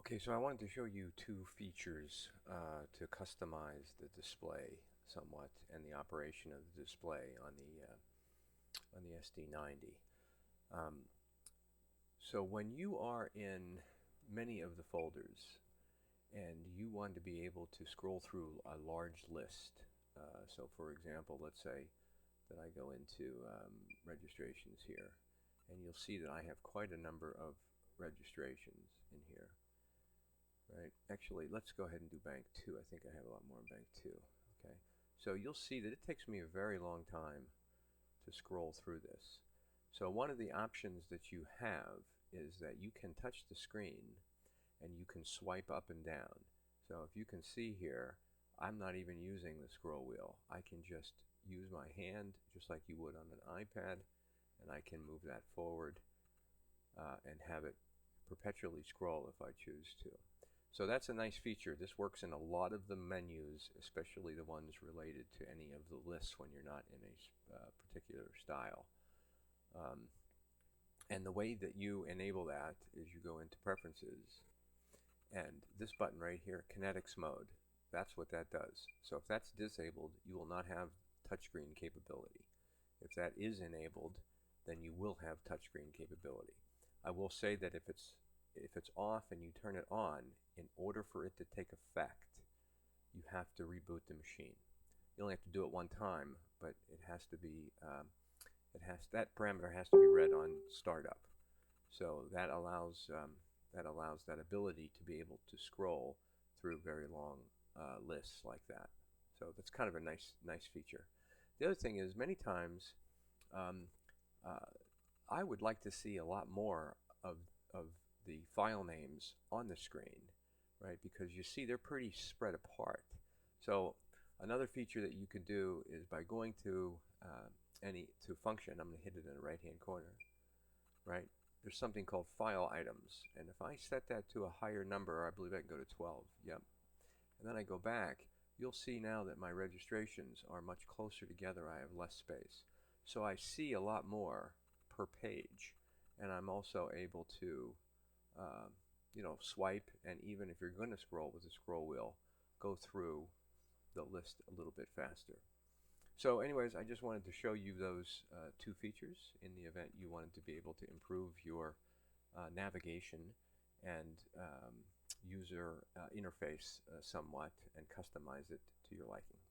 Okay, so I wanted to show you two features to customize the display somewhat and the operation of the display on the SD-90. Um, so when you are in many of the folders and you want to be able to scroll through a large list, so for example, let's say that I go into registrations here, and you'll see that I have quite a number of registrations in here. Right. Actually, let's go ahead and do bank 2. I think I have a lot more in bank 2. Okay. So you'll see that it takes me a very long time to scroll through this. So one of the options that you have is that you can touch the screen and you can swipe up and down. So if you can see here, I'm not even using the scroll wheel. I can just use my hand just like you would on an iPad, and I can move that forward and have it perpetually scroll if I choose to. So that's a nice feature. This works in a lot of the menus, especially the ones related to any of the lists when you're not in a particular style. And the way that you enable that is you go into Preferences, and this button right here, Kenetics Mode, that's what that does. So if that's disabled, you will not have touchscreen capability. If that is enabled, then you will have touchscreen capability. I will say that if it's off and you turn it on, in order for it to take effect, you have to reboot the machine. You only have to do it one time, but it has to be that parameter has to be read on startup. So that allows that ability to be able to scroll through very long lists like that. So that's kind of a nice feature. The other thing is, many times I would like to see a lot more of the file names on the screen, right? Because you see they're pretty spread apart. So another feature that you could do is by going to function. I'm going to hit it in the right hand corner, right? There's something called file items, and if I set that to a higher number, I believe I can go to 12. Yep. And then I go back, you'll see now that my registrations are much closer together. I have less space, so I see a lot more per page, and I'm also able to swipe, and even if you're going to scroll with the scroll wheel, go through the list a little bit faster. So anyways, I just wanted to show you those two features in the event you wanted to be able to improve your navigation and user interface somewhat and customize it to your liking.